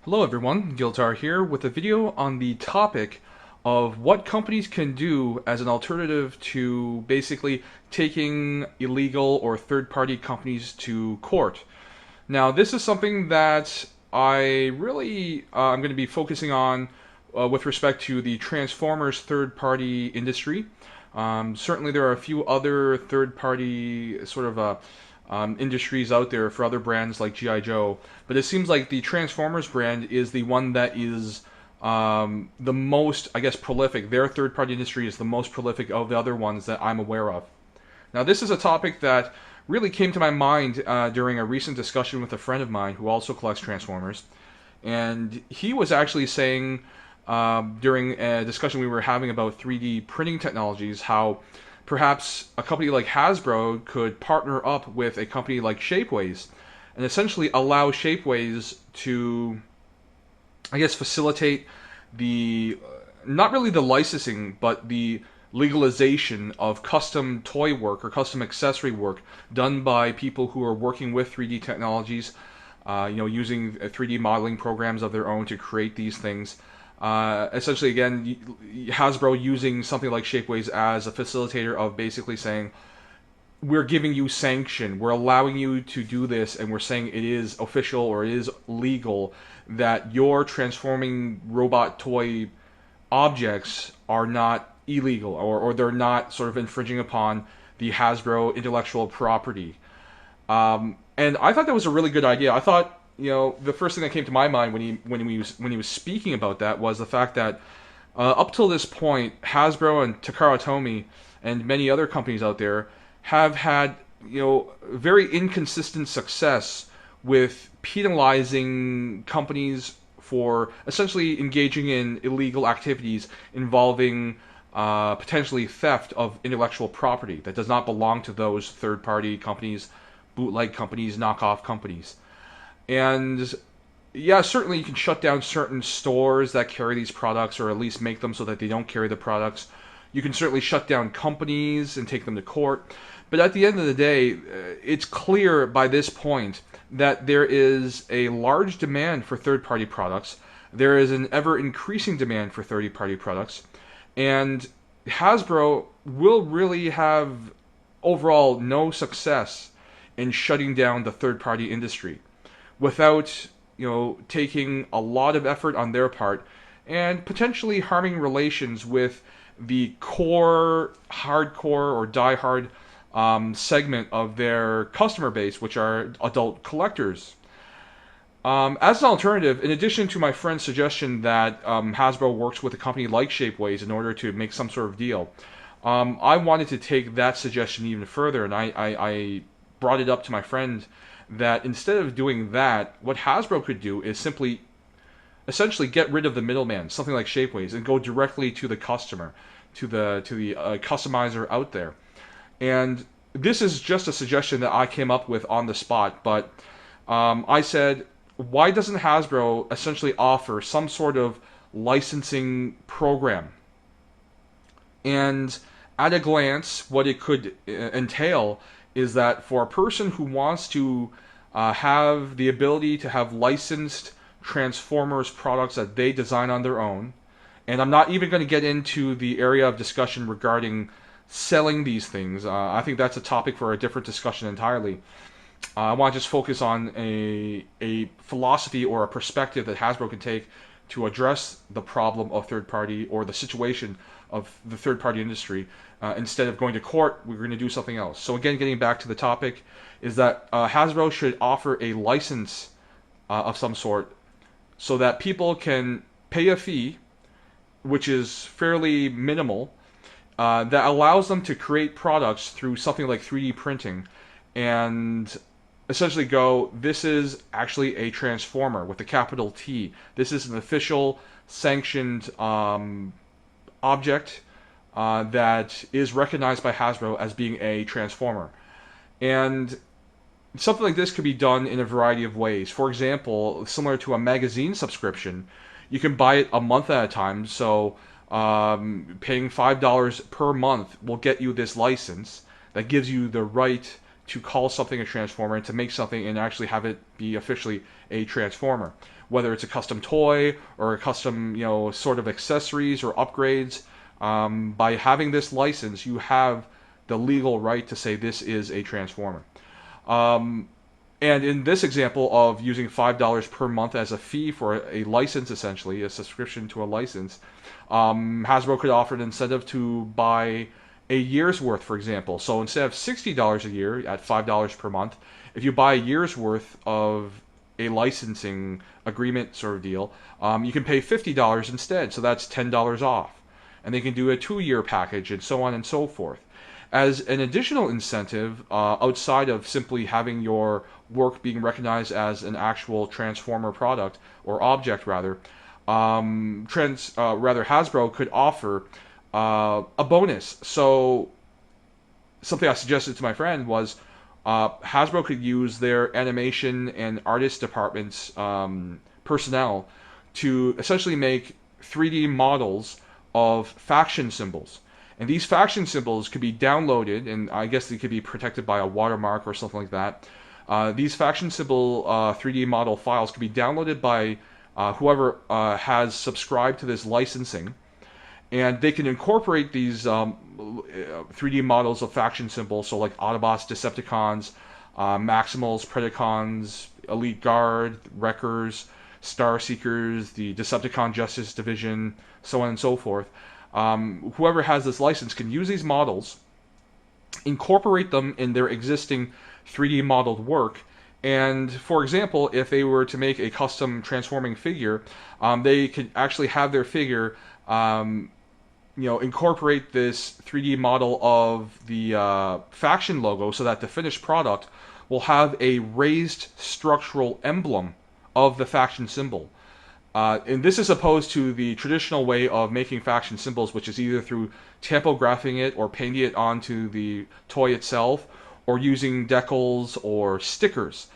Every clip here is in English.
Hello everyone, Giltar here with a video on the topic of what companies can do as an alternative to basically taking illegal or third-party companies to court. Now, this is something that I really I'm going to be focusing on with respect to the Transformers third-party industry. Certainly, there are a few other third-party sort of industries out there for other brands like GI Joe, but it seems like the Transformers brand is the one that is the most, I guess, prolific. Their third-party industry is the most prolific of the other ones that I'm aware of. Now, this is a topic that really came to my mind during a recent discussion with a friend of mine who also collects Transformers. And he was actually saying during a discussion we were having about 3D printing technologies how perhaps a company like Hasbro could partner up with a company like Shapeways and essentially allow Shapeways to, I guess, facilitate the, not really the licensing, but the legalization of custom toy work or custom accessory work done by people who are working with 3D technologies, using 3D modeling programs of their own to create these things. Essentially, again, Hasbro using something like Shapeways as a facilitator of basically saying, we're giving you sanction, we're allowing you to do this, and we're saying it is official or it is legal that your transforming robot toy objects are not illegal or they're not sort of infringing upon the Hasbro intellectual property. And I thought that was a really good idea. I thought, the first thing that came to my mind when he was speaking about that was the fact that up till this point, Hasbro and Takara Tomy and many other companies out there have had very inconsistent success with penalizing companies for essentially engaging in illegal activities involving potentially theft of intellectual property that does not belong to those third-party companies, bootleg companies, knockoff companies. And yeah, certainly you can shut down certain stores that carry these products or at least make them so that they don't carry the products. You can certainly shut down companies and take them to court. But at the end of the day, it's clear by this point that there is a large demand for third-party products. There is an ever-increasing demand for third-party products. And Hasbro will really have overall no success in shutting down the third-party industry without taking a lot of effort on their part and potentially harming relations with the core, hardcore, or die-hard segment of their customer base, which are adult collectors. As an alternative, in addition to my friend's suggestion that Hasbro works with a company like Shapeways in order to make some sort of deal, I wanted to take that suggestion even further, and I brought it up to my friend that instead of doing that, what Hasbro could do is simply essentially get rid of the middleman, something like Shapeways, and go directly to the customer, to the customizer out there. And this is just a suggestion that I came up with on the spot, but I said, why doesn't Hasbro essentially offer some sort of licensing program? And at a glance, what it could entail is that for a person who wants to have the ability to have licensed Transformers products that they design on their own, and I'm not even going to get into the area of discussion regarding selling these things. I think that's a topic for a different discussion entirely. I want to just focus on a philosophy or a perspective that Hasbro can take to address the problem of third-party or the situation of the third-party industry. Instead of going to court, we're going to do something else. So again, getting back to the topic, is that Hasbro should offer a license of some sort so that people can pay a fee, which is fairly minimal, that allows them to create products through something like 3D printing and essentially go, this is actually a Transformer with a capital T. This is an official sanctioned object that is recognized by Hasbro as being a Transformer. And something like this could be done in a variety of ways. For example, similar to a magazine subscription, you can buy it a month at a time, so paying $5 per month will get you this license that gives you the right to call something a transformer and to make something and actually have it be officially a transformer. Whether it's a custom toy or a custom, sort of accessories or upgrades, by having this license, you have the legal right to say this is a transformer. And in this example of using $5 per month as a fee for a license, essentially, a subscription to a license, Hasbro could offer an incentive to buy a year's worth, for example. So instead of $60 a year at $5 per month, if you buy a year's worth of a licensing agreement sort of deal, you can pay $50 instead. So that's $10 off. And they can do a 2-year package and so on and so forth. As an additional incentive, outside of simply having your work being recognized as an actual transformer product or object, rather, Hasbro could offer a bonus. So something I suggested to my friend was Hasbro could use their animation and artist department's personnel to essentially make 3D models of faction symbols. And these faction symbols could be downloaded, and I guess they could be protected by a watermark or something like that. These faction symbol 3D model files could be downloaded by whoever has subscribed to this licensing, and they can incorporate these 3D models of faction symbols, so like Autobots, Decepticons, Maximals, Predacons, Elite Guard, Wreckers, Star Seekers, the Decepticon Justice Division, so on and so forth. Whoever has this license can use these models, incorporate them in their existing 3D modeled work, and for example, if they were to make a custom transforming figure, they could actually have their figure incorporate this 3D model of the faction logo so that the finished product will have a raised structural emblem of the faction symbol. And this is opposed to the traditional way of making faction symbols, which is either through tampographing it or painting it onto the toy itself, or using decals or stickers.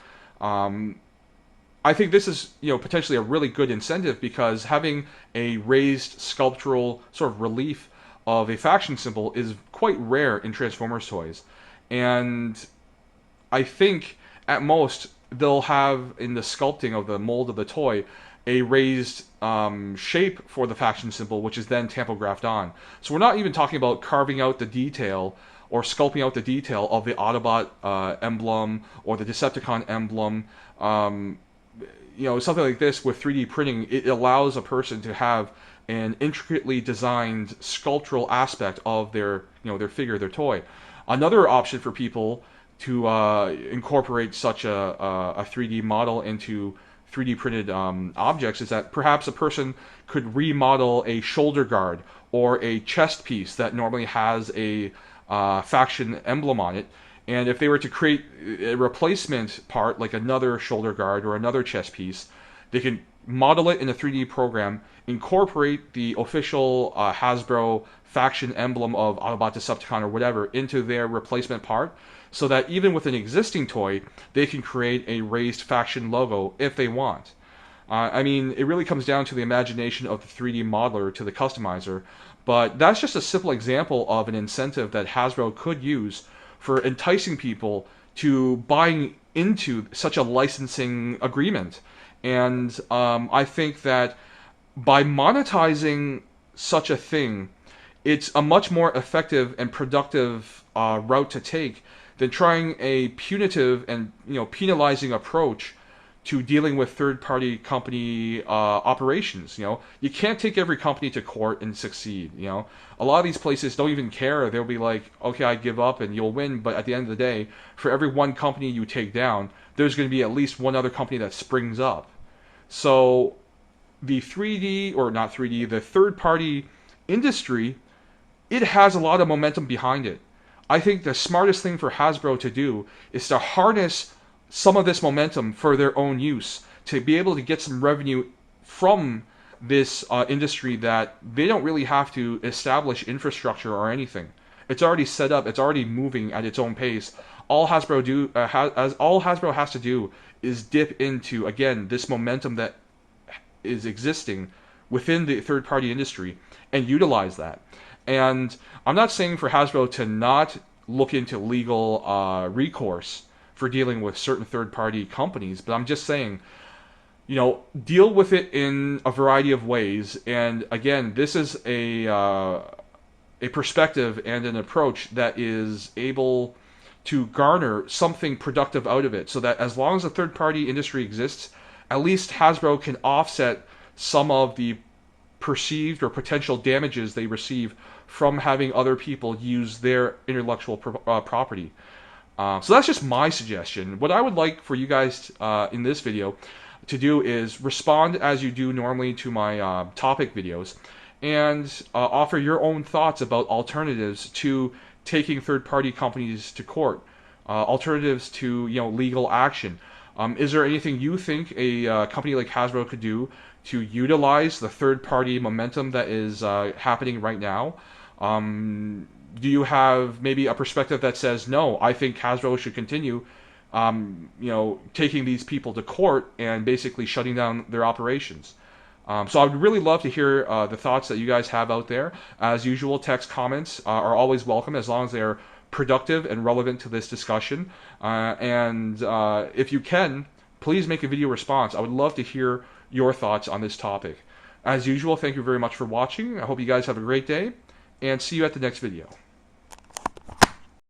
I think this is, potentially a really good incentive, because having a raised sculptural sort of relief of a faction symbol is quite rare in Transformers toys. And I think at most they'll have in the sculpting of the mold of the toy a raised shape for the faction symbol, which is then tampographed on. So we're not even talking about carving out the detail or sculpting out the detail of the Autobot emblem or the Decepticon emblem. Something like this with 3D printing, it allows a person to have an intricately designed sculptural aspect of their figure, their toy. Another option for people to incorporate such a 3D model into 3D printed objects is that perhaps a person could remodel a shoulder guard or a chest piece that normally has a faction emblem on it. And if they were to create a replacement part, like another shoulder guard or another chest piece, they can model it in a 3D program, incorporate the official Hasbro faction emblem of Autobot, Decepticon, or whatever into their replacement part, so that even with an existing toy, they can create a raised faction logo if they want. It really comes down to the imagination of the 3D modeler to the customizer, but that's just a simple example of an incentive that Hasbro could use for enticing people to buying into such a licensing agreement. And I think that by monetizing such a thing, it's a much more effective and productive route to take than trying a punitive and penalizing approach to dealing with third-party company operations. You can't take every company to court and succeed. A lot of these places don't even care. They'll be like, okay, I give up and you'll win, but at the end of the day, for every one company you take down, there's going to be at least one other company that springs up. So the 3D, or not 3D, the third-party industry, it has a lot of momentum behind it. I think the smartest thing for Hasbro to do is to harness some of this momentum for their own use, to be able to get some revenue from this industry that they don't really have to establish infrastructure or anything. It's already set up. It's already moving at its own pace. All Hasbro has to do is dip into, again, this momentum that is existing within the third-party industry and utilize that. And I'm not saying for Hasbro to not look into legal recourse for dealing with certain third-party companies. But I'm just saying, deal with it in a variety of ways. And again, this is a perspective and an approach that is able to garner something productive out of it, so that as long as the third-party industry exists, at least Hasbro can offset some of the perceived or potential damages they receive from having other people use their intellectual property. So that's just my suggestion. What I would like for you guys in this video to do is respond as you do normally to my topic videos, and offer your own thoughts about alternatives to taking third-party companies to court, alternatives to legal action. Is there anything you think a company like Hasbro could do to utilize the third-party momentum that is happening right now? Do you have maybe a perspective that says, no, I think Hasbro should continue taking these people to court and basically shutting down their operations? So I would really love to hear the thoughts that you guys have out there. As usual, text comments are always welcome as long as they're productive and relevant to this discussion. And if you can, please make a video response. I would love to hear your thoughts on this topic. As usual, thank you very much for watching. I hope you guys have a great day, and see you at the next video.